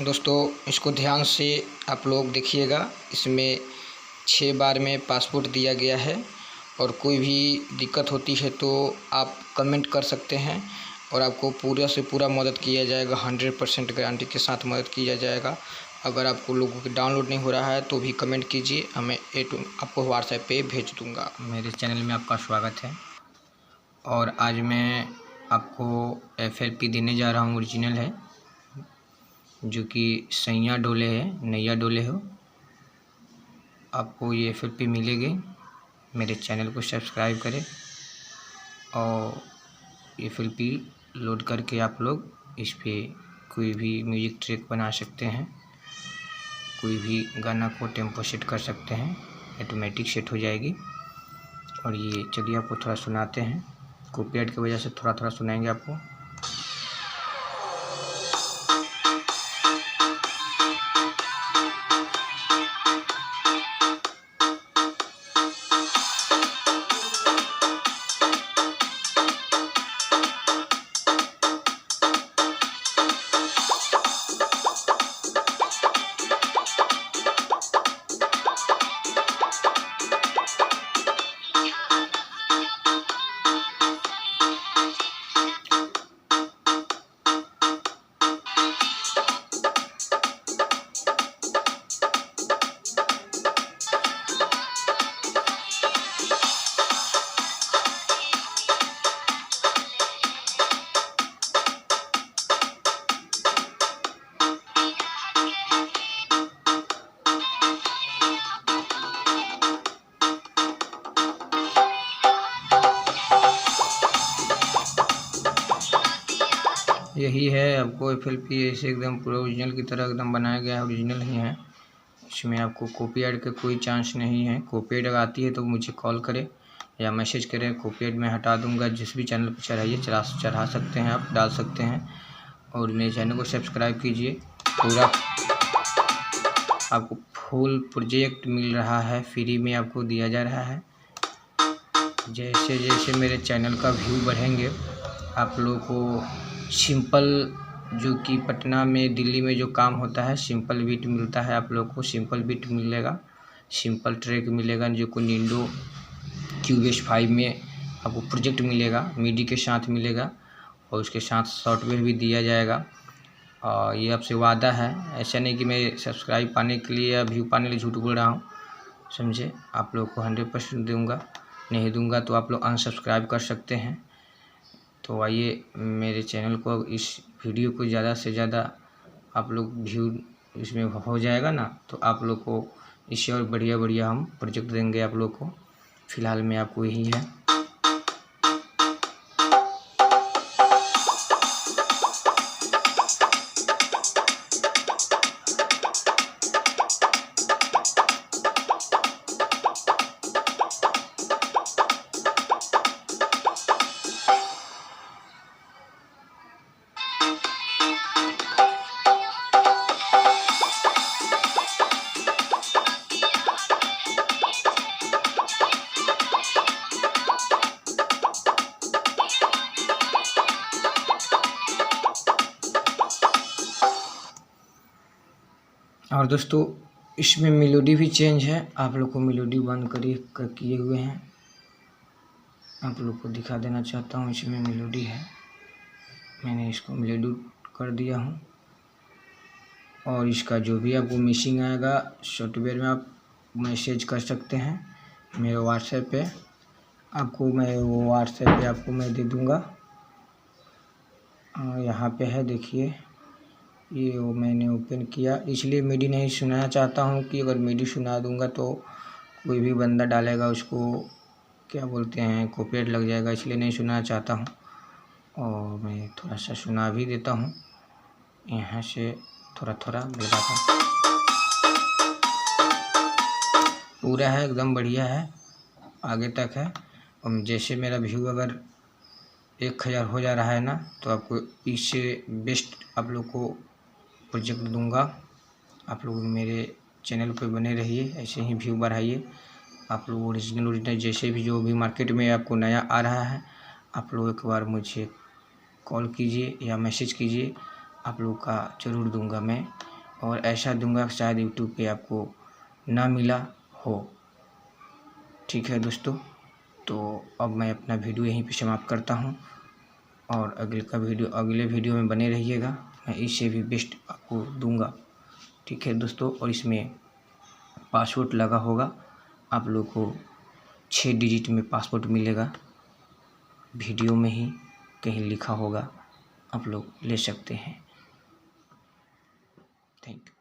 दोस्तों इसको ध्यान से आप लोग देखिएगा। इसमें 6 बार में पासपोर्ट दिया गया है और कोई भी दिक्कत होती है तो आप कमेंट कर सकते हैं और आपको पूरा से पूरा मदद किया जाएगा। 100% गारंटी के साथ मदद किया जाएगा। अगर आपको लोगों को डाउनलोड नहीं हो रहा है तो भी कमेंट कीजिए, मैं आपको व्हाट्सएप पे भेज दूँगा। मेरे चैनल में आपका स्वागत है और आज मैं आपको FLP देने जा रहा हूँ। ओरिजिनल है जो कि सैया डोले है, नैया डोले हो। आपको ये FLP मिलेगी। मेरे चैनल को सब्सक्राइब करें और FLP लोड करके आप लोग इस पर कोई भी म्यूजिक ट्रैक बना सकते हैं, कोई भी गाना को टेम्पो सेट कर सकते हैं, ऑटोमेटिक सेट हो जाएगी। और ये चलिए आपको थोड़ा सुनाते हैं, कॉपीराइट की वजह से थोड़ा थोड़ा सुनाएंगे आपको। यही है आपको FLP ऐसे एकदम पूरा ओरिजिनल की तरह एकदम बनाया गया है, ओरिजिनल ही है। इसमें आपको कॉपीराइट का कोई चांस नहीं है। कॉपीराइट अगर आती है तो मुझे कॉल करें या मैसेज करें, कॉपीराइट मैं हटा दूंगा। जिस भी चैनल पर चढ़ाइए चढ़ा सकते हैं, आप डाल सकते हैं। और मेरे चैनल को सब्सक्राइब कीजिए। पूरा आपको फुल प्रोजेक्ट मिल रहा है, फ्री में आपको दिया जा रहा है। जैसे जैसे मेरे चैनल का व्यू बढ़ेंगे आप लोगों को सिंपल, जो कि पटना में दिल्ली में जो काम होता है, सिंपल बीट मिलता है। आप लोग को सिंपल बीट मिलेगा, सिंपल ट्रैक मिलेगा, जो को निंडो Cubase 5 में आपको प्रोजेक्ट मिलेगा, मिडी के साथ मिलेगा और उसके साथ सॉफ्टवेयर भी दिया जाएगा। और ये आपसे वादा है, ऐसा नहीं कि मैं सब्सक्राइब पाने के लिए या व्यू पाने के लिए झूठ बोल रहा हूँ, समझे। आप लोग को 100% दूंगा, नहीं दूंगा तो आप लोग अनसब्सक्राइब कर सकते हैं। तो आइए मेरे चैनल को, इस वीडियो को ज़्यादा से ज़्यादा आप लोग व्यू इसमें हो जाएगा ना, तो आप लोग को इससे और बढ़िया बढ़िया हम प्रोजेक्ट देंगे आप लोग को। फ़िलहाल में आपको यही है। और दोस्तों इसमें मेलोडी भी चेंज है। आप लोग को मेलोडी बंद किए हुए हैं, आप लोग को दिखा देना चाहता हूँ। इसमें मेलोडी है, मैंने इसको मेलोडी कर दिया हूँ। और इसका जो भी आपको मिसिंग आएगा सॉफ्टवेयर में आप मैसेज कर सकते हैं मेरे व्हाट्सएप पे। आपको मैं वो व्हाट्सएप पे आपको मैं दे दूँगा। यहाँ पे है, देखिए ये वो मैंने ओपन किया। इसलिए मिडी नहीं सुनाना चाहता हूँ कि अगर मिडी सुना दूंगा तो कोई भी बंदा डालेगा, उसको क्या बोलते हैं, कॉपीराइट लग जाएगा, इसलिए नहीं सुनाना चाहता हूँ। और मैं थोड़ा सा सुना भी देता हूँ, यहाँ से थोड़ा थोड़ा लगाता हूँ। पूरा है, एकदम बढ़िया है, आगे तक है। और जैसे मेरा व्यू अगर 1000 हो जा रहा है ना, तो आपको इससे बेस्ट आप लोग को प्रोजेक्ट दूंगा। आप लोग मेरे चैनल पे बने रहिए, ऐसे ही व्यू बढ़ाइए। आप लोग ओरिजिनल जैसे भी जो भी मार्केट में आपको नया आ रहा है, आप लोग एक बार मुझे कॉल कीजिए या मैसेज कीजिए, आप लोग का ज़रूर दूंगा मैं। और ऐसा दूंगा शायद यूट्यूब पे आपको ना मिला हो। ठीक है दोस्तों, तो अब मैं अपना वीडियो यहीं पे समाप्त करता हूँ और अगले वीडियो में बने रहिएगा। मैं इससे भी बेस्ट आपको दूंगा। ठीक है दोस्तों, और इसमें पासवर्ड लगा होगा, आप लोग को 6 डिजिट में पासवर्ड मिलेगा। वीडियो में ही कहीं लिखा होगा, आप लोग ले सकते हैं। Thank you.